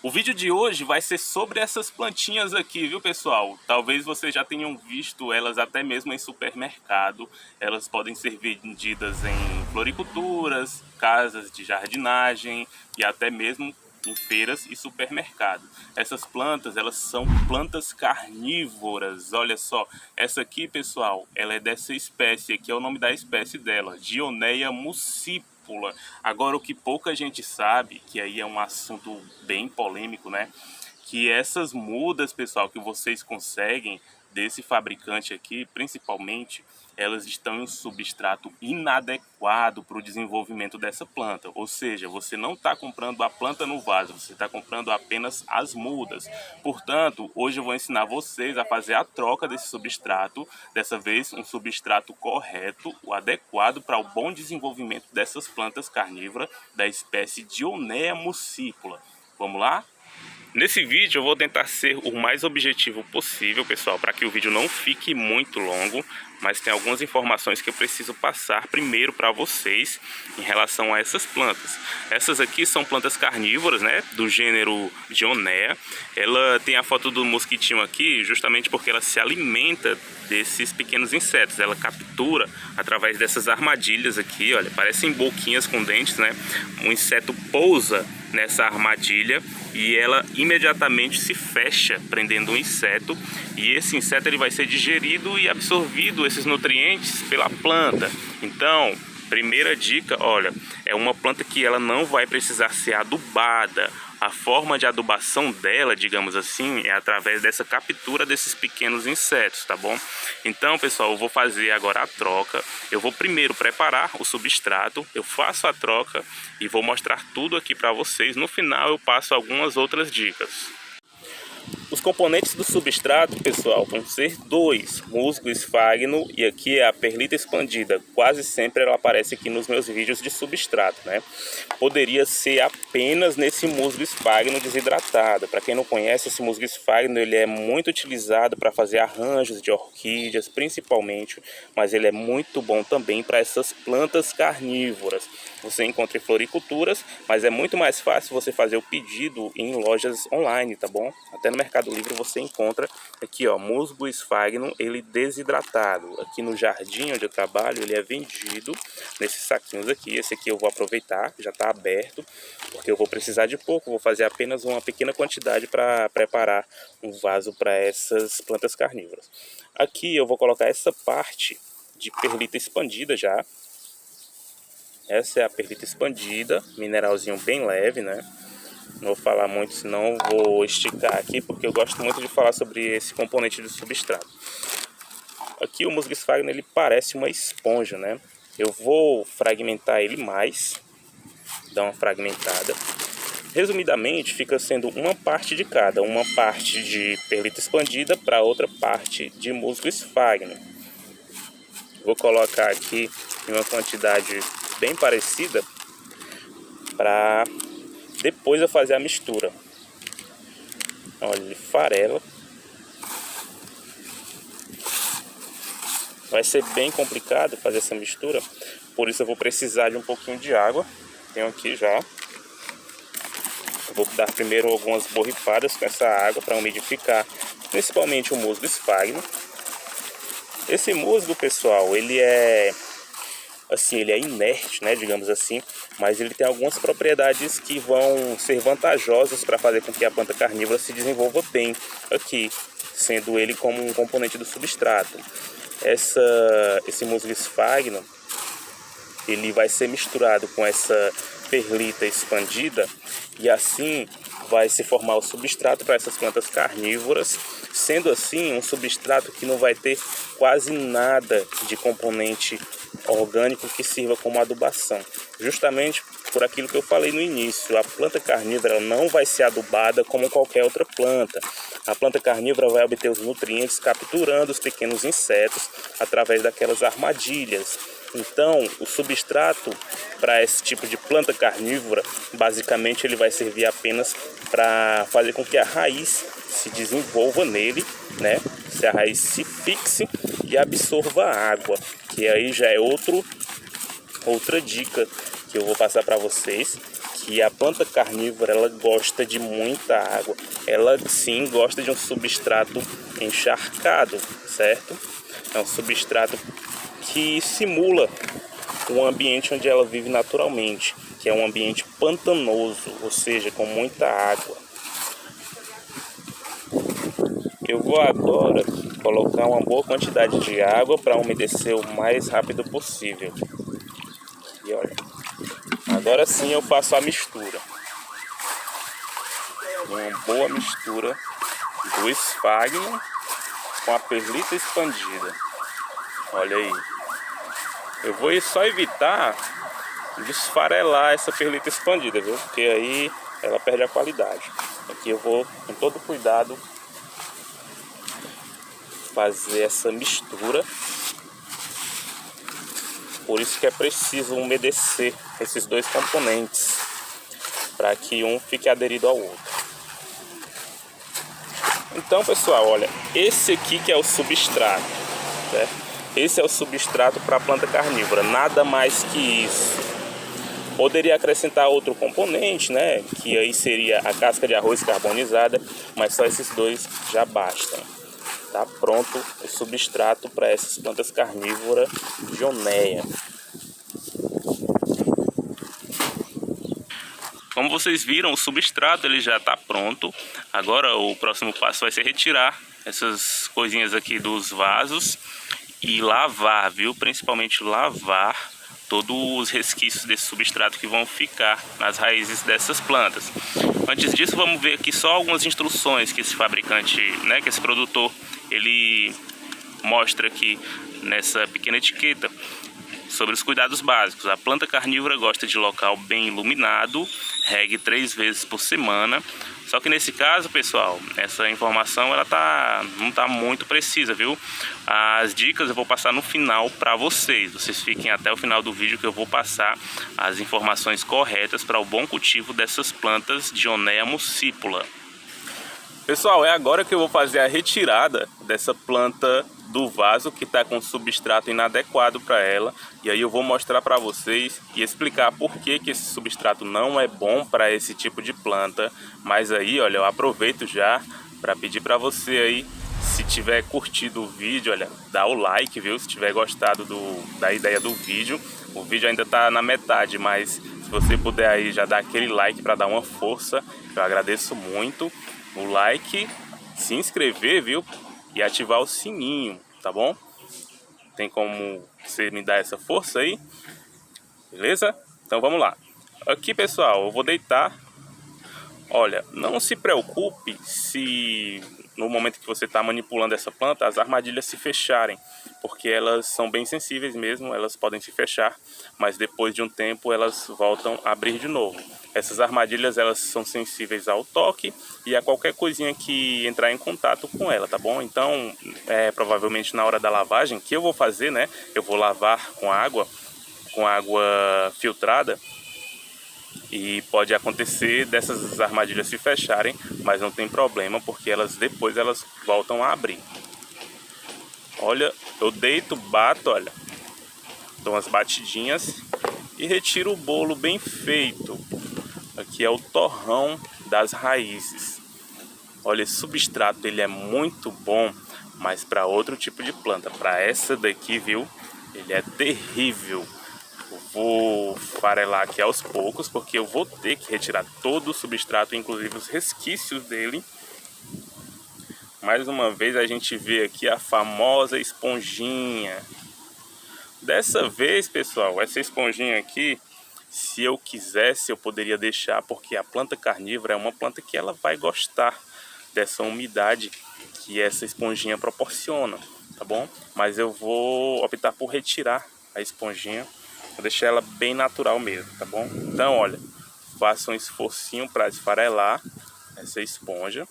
O vídeo de hoje vai ser sobre essas plantinhas aqui, viu pessoal? Talvez vocês já tenham visto elas até mesmo em supermercado. Elas podem ser vendidas em floriculturas, casas de jardinagem e até mesmo em feiras e supermercados. Essas plantas, elas são plantas carnívoras. Olha só, essa aqui, pessoal, ela é dessa espécie aqui, é o nome da espécie dela, Dionaea muscipula. Agora, o que pouca gente sabe, que aí é um assunto bem polêmico, né? Que essas mudas, pessoal, que vocês conseguem desse fabricante aqui, principalmente, elas estão em um substrato inadequado para o desenvolvimento dessa planta. Ou seja, você não está comprando a planta no vaso, você está comprando apenas as mudas. Portanto, hoje eu vou ensinar vocês a fazer a troca desse substrato, dessa vez um substrato correto, o adequado para o bom desenvolvimento dessas plantas carnívoras da espécie Dionaea muscipula. Vamos lá? Nesse vídeo eu vou tentar ser o mais objetivo possível, pessoal, para que o vídeo não fique muito longo, mas tem algumas informações que eu preciso passar primeiro para vocês em relação a essas plantas. Essas aqui são plantas carnívoras, né, do gênero Dionaea. Ela tem a foto do mosquitinho aqui justamente porque ela se alimenta desses pequenos insetos. Ela captura através dessas armadilhas aqui, olha, parecem boquinhas com dentes, né? Um inseto pousa nessa armadilha e ela imediatamente se fecha prendendo um inseto, e esse inseto ele vai ser digerido e absorvido esses nutrientes pela planta. Então, primeira dica, olha, é uma planta que ela não vai precisar ser adubada. A forma de adubação dela, digamos assim, é através dessa captura desses pequenos insetos, tá bom? Então, pessoal, eu vou fazer agora a troca. Eu vou primeiro preparar o substrato, eu faço a troca e vou mostrar tudo aqui para vocês. No final eu passo algumas outras dicas. Os componentes do substrato, pessoal, vão ser dois: musgo esfagno e aqui é a perlita expandida. Quase sempre ela aparece aqui nos meus vídeos de substrato, né? Poderia ser apenas nesse musgo esfagno desidratado. Para quem não conhece, esse musgo esfagno ele é muito utilizado para fazer arranjos de orquídeas, principalmente, mas ele é muito bom também para essas plantas carnívoras. Você encontra em floriculturas, mas é muito mais fácil você fazer o pedido em lojas online, tá bom? Até no Mercado Livre você encontra aqui, ó, musgo esfagno, ele desidratado. Aqui no jardim onde eu trabalho, ele é vendido nesses saquinhos aqui. Esse aqui eu vou aproveitar, já está aberto, porque eu vou precisar de pouco. Vou fazer apenas uma pequena quantidade para preparar um vaso para essas plantas carnívoras. Aqui eu vou colocar essa parte de perlita expandida já. Essa é a perlita expandida, mineralzinho bem leve, né? Não vou falar muito, senão vou esticar aqui, porque eu gosto muito de falar sobre esse componente do substrato. Aqui o musgo esfagno ele parece uma esponja, né? Eu vou fragmentar ele mais, dar uma fragmentada. Resumidamente, fica sendo uma parte de cada, uma parte de perlita expandida para outra parte de musgo esfagno. Vou colocar aqui em uma quantidade bem parecida para depois eu fazer a mistura. Olha, ele farela. Vai ser bem complicado fazer essa mistura, por isso eu vou precisar de um pouquinho de água. Tenho aqui já. Eu vou dar primeiro algumas borrifadas com essa água para umidificar, principalmente o musgo esfagno. Esse musgo, pessoal, ele é assim, ele é inerte, né, digamos assim, mas ele tem algumas propriedades que vão ser vantajosas para fazer com que a planta carnívora se desenvolva bem aqui, sendo ele como um componente do substrato. Esse musgo esfagno, ele vai ser misturado com essa perlita expandida e assim vai se formar o substrato para essas plantas carnívoras, sendo assim um substrato que não vai ter quase nada de componente orgânico que sirva como adubação, justamente por aquilo que eu falei no início. A planta carnívora não vai ser adubada como qualquer outra planta. A planta carnívora vai obter os nutrientes capturando os pequenos insetos através daquelas armadilhas. Então, o substrato para esse tipo de planta carnívora, basicamente ele vai servir apenas para fazer com que a raiz se desenvolva nele, né? Se a raiz se fixe e absorva a água, que aí já é outra dica que eu vou passar para vocês, que a planta carnívora ela gosta de muita água. Ela sim gosta de um substrato encharcado, certo? É um substrato que simula o ambiente onde ela vive naturalmente, que é um ambiente pantanoso, ou seja, com muita água. Eu vou agora colocar uma boa quantidade de água para umedecer o mais rápido possível. E olha, agora sim eu faço a mistura. Uma boa mistura do esfagno com a perlita expandida. Olha aí. Eu vou só evitar desfarelar essa perlita expandida, viu? Porque aí ela perde a qualidade. Aqui eu vou com todo cuidado fazer essa mistura. Por isso que é preciso umedecer esses dois componentes para que um fique aderido ao outro. Então, pessoal, olha, esse aqui que é o substrato, certo? Esse é o substrato para a planta carnívora, nada mais que isso. Poderia acrescentar outro componente, né? Que aí seria a casca de arroz carbonizada, mas só esses dois já bastam. Tá pronto o substrato para essas plantas carnívoras Dionéa. Como vocês viram, o substrato ele já está pronto. Agora o próximo passo vai ser retirar essas coisinhas aqui dos vasos e lavar, viu? Principalmente lavar todos os resquícios desse substrato que vão ficar nas raízes dessas plantas. Antes disso, vamos ver aqui só algumas instruções que esse fabricante, né, que esse produtor, ele mostra aqui nessa pequena etiqueta sobre os cuidados básicos. A planta carnívora gosta de local bem iluminado, regue 3 vezes por semana. Só que nesse caso, pessoal, essa informação ela não tá muito precisa, viu? As dicas eu vou passar no final para vocês. Vocês fiquem até o final do vídeo que eu vou passar as informações corretas para o bom cultivo dessas plantas Dionéa muscipula. Pessoal, é agora que eu vou fazer a retirada dessa planta do vaso que está com substrato inadequado para ela. E aí eu vou mostrar para vocês e explicar por que esse substrato não é bom para esse tipo de planta. Mas aí, olha, eu aproveito já para pedir para você aí, se tiver curtido o vídeo, olha, dá o like, viu? Se tiver gostado da ideia do vídeo. O vídeo ainda está na metade, mas se você puder aí já dar aquele like para dar uma força, eu agradeço muito. O like, se inscrever, viu? E ativar o sininho, tá bom? Tem como você me dar essa força aí? Beleza? Então vamos lá. Aqui, pessoal, eu vou deitar. Olha, não se preocupe se no momento que você está manipulando essa planta, as armadilhas se fecharem, porque elas são bem sensíveis mesmo, elas podem se fechar, mas depois de um tempo elas voltam a abrir de novo. Essas armadilhas elas são sensíveis ao toque e a qualquer coisinha que entrar em contato com ela, tá bom? Então, provavelmente na hora da lavagem, que eu vou fazer, né? Eu vou lavar com água filtrada. E pode acontecer dessas armadilhas se fecharem, mas não tem problema, porque depois elas voltam a abrir. Olha, eu deito, bato, olha, dou umas batidinhas e retiro o bolo bem feito. Aqui é o torrão das raízes. Olha, esse substrato ele é muito bom, mas para outro tipo de planta. Para essa daqui, viu, ele é terrível. Eu vou farelar aqui aos poucos, porque eu vou ter que retirar todo o substrato, inclusive os resquícios dele. Mais uma vez a gente vê aqui a famosa esponjinha. Dessa vez, pessoal, essa esponjinha aqui, se eu quisesse, eu poderia deixar, porque a planta carnívora é uma planta que ela vai gostar dessa umidade que essa esponjinha proporciona, tá bom? Mas eu vou optar por retirar a esponjinha. Vou deixar ela bem natural mesmo, tá bom? Então, olha, faça um esforcinho para esfarelar essa esponja.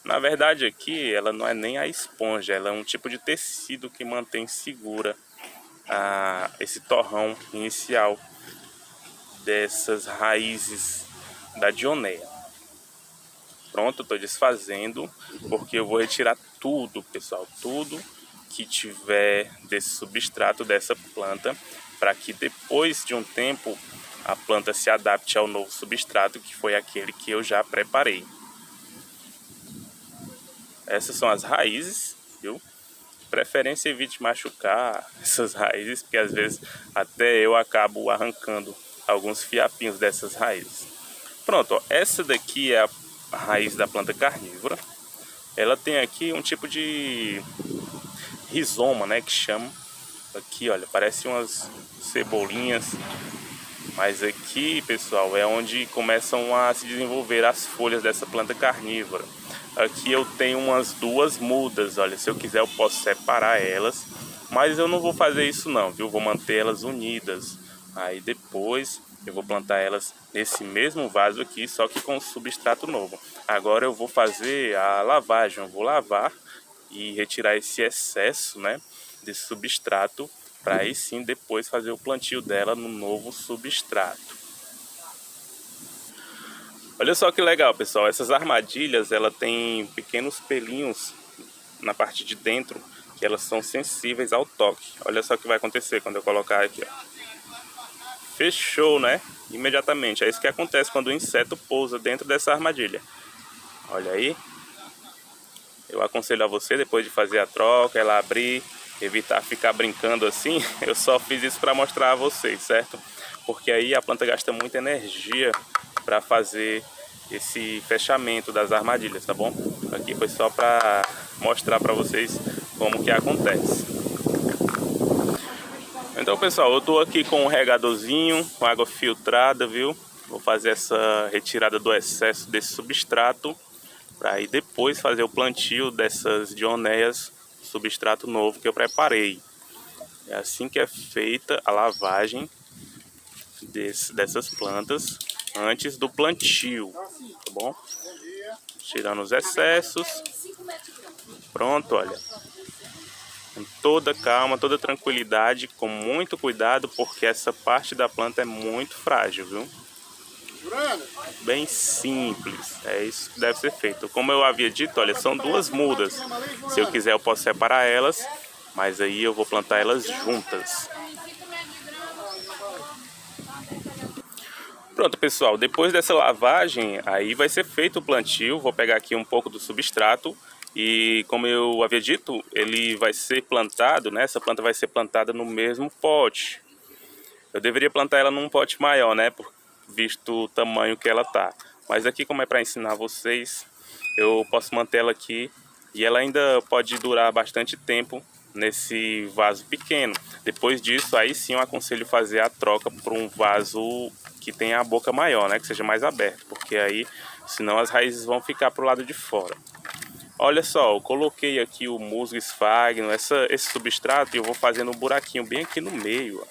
Na verdade aqui, ela não é nem a esponja, ela é um tipo de tecido que mantém segura esse torrão inicial dessas raízes da Dionéa. Pronto, eu estou desfazendo, porque eu vou retirar tudo, pessoal, tudo que tiver desse substrato dessa planta, para que depois de um tempo a planta se adapte ao novo substrato, que foi aquele que eu já preparei. Essas são as raízes, viu? De preferência evite machucar essas raízes, porque às vezes até eu acabo arrancando alguns fiapinhos dessas raízes. Pronto, ó, essa daqui é a raiz da planta carnívora. Ela tem aqui um tipo de rizoma, né, que chama. Aqui, olha, parece umas cebolinhas. Mas aqui, pessoal, é onde começam a se desenvolver as folhas dessa planta carnívora. Aqui eu tenho umas 2 mudas, olha, se eu quiser eu posso separar elas, mas eu não vou fazer isso não, viu? Vou manter elas unidas. Aí depois eu vou plantar elas nesse mesmo vaso aqui, só que com substrato novo. Agora eu vou fazer a lavagem, eu vou lavar e retirar esse excesso, né, desse substrato, para aí sim depois fazer o plantio dela no novo substrato. Olha só que legal, pessoal, essas armadilhas, ela tem pequenos pelinhos na parte de dentro, que elas são sensíveis ao toque. Olha só o que vai acontecer quando eu colocar aqui, ó. Fechou, né? Imediatamente. É isso que acontece quando o inseto pousa dentro dessa armadilha. Olha aí. Eu aconselho a você, depois de fazer a troca, ela abrir, evitar ficar brincando assim. Eu só fiz isso para mostrar a vocês, certo? Porque aí a planta gasta muita energia para fazer esse fechamento das armadilhas, tá bom? Aqui foi só para mostrar para vocês como que acontece. Então, pessoal, eu tô aqui com um regadorzinho, com água filtrada, viu? Vou fazer essa retirada do excesso desse substrato, para aí depois fazer o plantio dessas dionéias, substrato novo que eu preparei. É assim que é feita a lavagem dessas plantas antes do plantio, tá bom? Tirando os excessos. Pronto, olha. Com toda calma, toda tranquilidade, com muito cuidado, porque essa parte da planta é muito frágil, viu? Bem simples, é isso que deve ser feito. Como eu havia dito, olha, são 2 mudas. Se eu quiser eu posso separar elas, mas aí eu vou plantar elas juntas. Pronto, pessoal, depois dessa lavagem, aí vai ser feito o plantio. Vou pegar aqui um pouco do substrato e, como eu havia dito, ele vai ser plantado, né? Essa planta vai ser plantada no mesmo pote. Eu deveria plantar ela num pote maior, né? Visto o tamanho que ela tá. Mas aqui, como é para ensinar vocês, eu posso manter ela aqui e ela ainda pode durar bastante tempo nesse vaso pequeno. Depois disso, aí sim eu aconselho fazer a troca por um vaso que tenha a boca maior, né? Que seja mais aberto, porque aí, senão as raízes vão ficar pro lado de fora. Olha só, eu coloquei aqui o musgo esfagno, esse substrato, e eu vou fazendo um buraquinho bem aqui no meio,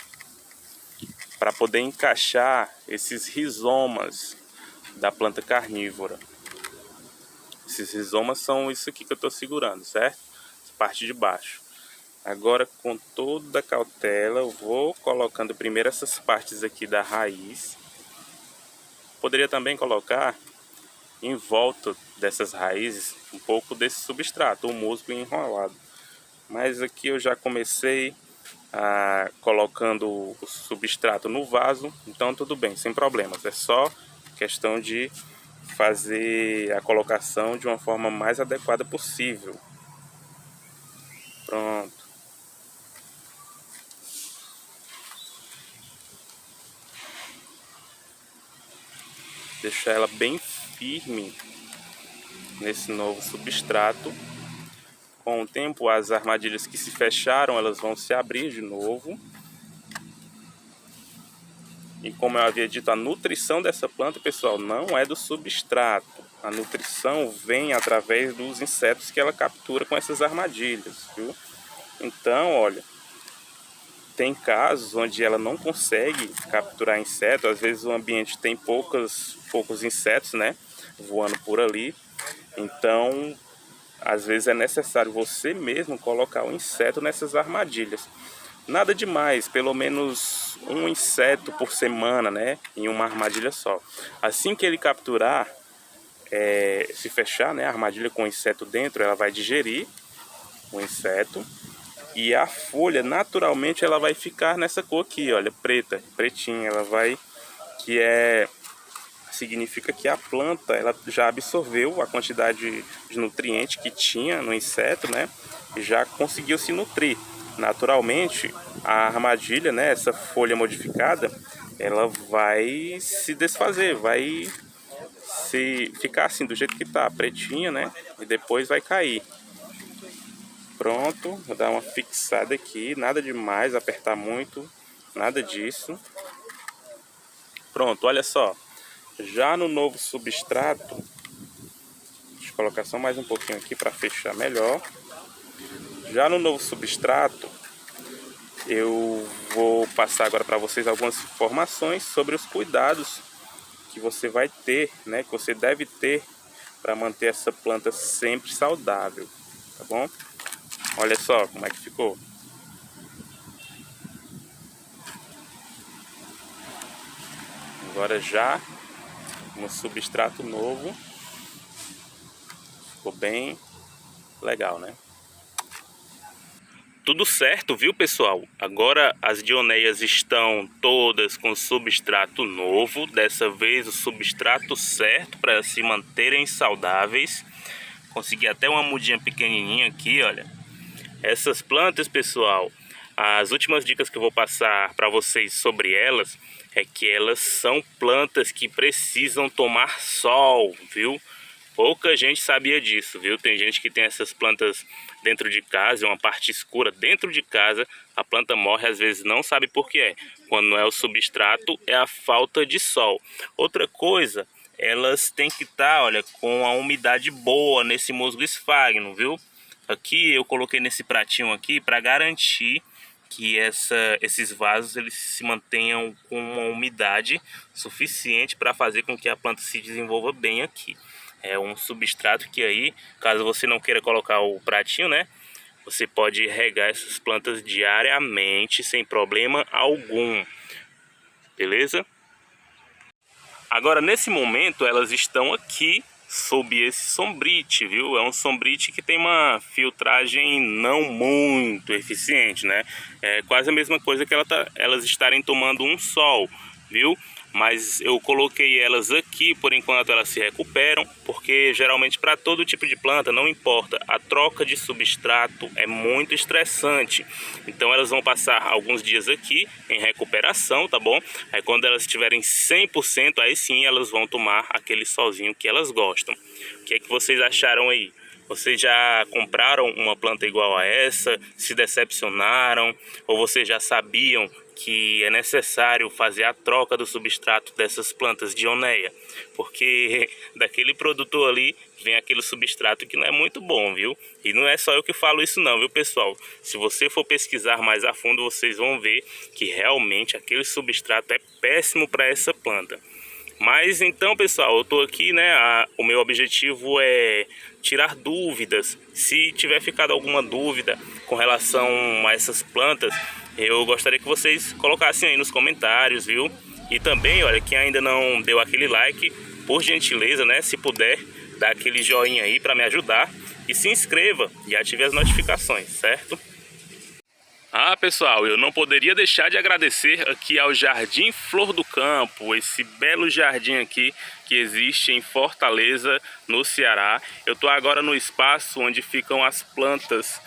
para poder encaixar esses rizomas da planta carnívora. Esses rizomas são isso aqui que eu estou segurando, certo? Essa parte de baixo. Agora, com toda a cautela, eu vou colocando primeiro essas partes aqui da raiz. Poderia também colocar em volta dessas raízes um pouco desse substrato, o musgo enrolado. Mas aqui eu já comecei colocando o substrato no vaso, então tudo bem, sem problemas. É só questão de fazer a colocação de uma forma mais adequada possível. Pronto. Deixar ela bem firme nesse novo substrato. Com o tempo, as armadilhas que se fecharam, elas vão se abrir de novo. E como eu havia dito, a nutrição dessa planta, pessoal, não é do substrato. A nutrição vem através dos insetos que ela captura com essas armadilhas, viu? Então, olha, tem casos onde ela não consegue capturar inseto. Às vezes o ambiente tem poucos insetos, né, voando por ali. Então, às vezes é necessário você mesmo colocar o inseto nessas armadilhas. Nada demais, pelo menos um inseto por semana, né, em uma armadilha só. Assim que ele capturar, se fechar, né, a armadilha com o inseto dentro, ela vai digerir o inseto. E a folha, naturalmente, ela vai ficar nessa cor aqui, olha, preta, pretinha. Ela vai significa que a planta ela já absorveu a quantidade de nutriente que tinha no inseto, né? E já conseguiu se nutrir. Naturalmente, a armadilha, né, essa folha modificada, ela vai se desfazer, vai se ficar assim do jeito que tá, pretinha, né? E depois vai cair. Pronto, vou dar uma fixada aqui, nada demais, apertar muito, nada disso. Pronto, olha só. Já no novo substrato, deixa eu colocar só mais um pouquinho aqui para fechar melhor. Já no novo substrato, eu vou passar agora para vocês algumas informações sobre os cuidados que você vai ter, né, que você deve ter para manter essa planta sempre saudável, tá bom? Olha só como é que ficou. Agora já no substrato novo, ficou bem legal, né? Tudo certo, viu, pessoal? Agora as dioneias estão todas com substrato novo, dessa vez o substrato certo para se manterem saudáveis. Consegui até uma mudinha pequenininha aqui, olha. Essas plantas, pessoal, as últimas dicas que eu vou passar para vocês sobre elas é que elas são plantas que precisam tomar sol, viu? Pouca gente sabia disso, viu? Tem gente que tem essas plantas dentro de casa, uma parte escura dentro de casa, a planta morre, às vezes não sabe por que é. Quando não é o substrato, é a falta de sol. Outra coisa, elas têm que estar, olha, com a umidade boa nesse musgo esfagno, viu? Aqui eu coloquei nesse pratinho aqui para garantir que esses vasos eles se mantenham com uma umidade suficiente para fazer com que a planta se desenvolva bem aqui. É um substrato que aí, caso você não queira colocar o pratinho, né, você pode regar essas plantas diariamente sem problema algum, beleza? Agora nesse momento elas estão aqui sob esse sombrite, viu? É um sombrite que tem uma filtragem não muito eficiente, né? É quase a mesma coisa que elas estarem tomando um sol, viu? Mas eu coloquei elas aqui por enquanto elas se recuperam, porque geralmente para todo tipo de planta, não importa, a troca de substrato é muito estressante. Então elas vão passar alguns dias aqui em recuperação, tá bom? Aí quando elas estiverem 100%, aí sim elas vão tomar aquele solzinho que elas gostam. O que é que vocês acharam aí? Vocês já compraram uma planta igual a essa? Se decepcionaram? Ou vocês já sabiam que é necessário fazer a troca do substrato dessas plantas dioneia? Porque daquele produtor ali vem aquele substrato que não é muito bom, viu? E não é só eu que falo isso não, viu, pessoal? Se você for pesquisar mais a fundo, vocês vão ver que realmente aquele substrato é péssimo para essa planta. Mas então, pessoal, eu tô aqui, né, o meu objetivo é tirar dúvidas. Se tiver ficado alguma dúvida com relação a essas plantas, eu gostaria que vocês colocassem aí nos comentários, viu? E também, olha, quem ainda não deu aquele like, por gentileza, né, se puder, dá aquele joinha aí para me ajudar e se inscreva e ative as notificações, certo? Ah, pessoal, eu não poderia deixar de agradecer aqui ao Jardim Flor do Campo, esse belo jardim aqui que existe em Fortaleza, no Ceará. Eu estou agora no espaço onde ficam as plantas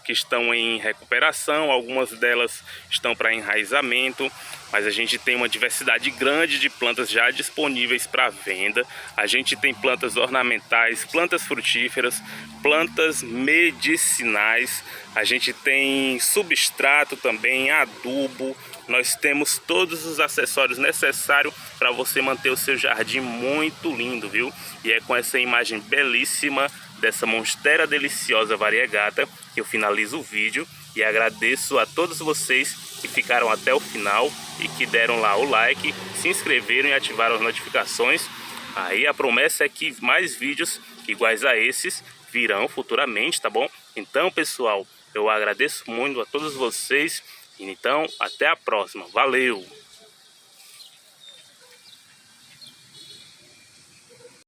que estão em recuperação, algumas delas estão para enraizamento, mas a gente tem uma diversidade grande de plantas já disponíveis para venda. A gente tem plantas ornamentais, plantas frutíferas, plantas medicinais, a gente tem substrato também, adubo. Nós temos todos os acessórios necessários para você manter o seu jardim muito lindo, viu? E é com essa imagem belíssima dessa monstera deliciosa variegata que eu finalizo o vídeo e agradeço a todos vocês que ficaram até o final e que deram lá o like, se inscreveram e ativaram as notificações. Aí a promessa é que mais vídeos iguais a esses virão futuramente, tá bom? Então, pessoal, eu agradeço muito a todos vocês. Então, até a próxima. Valeu!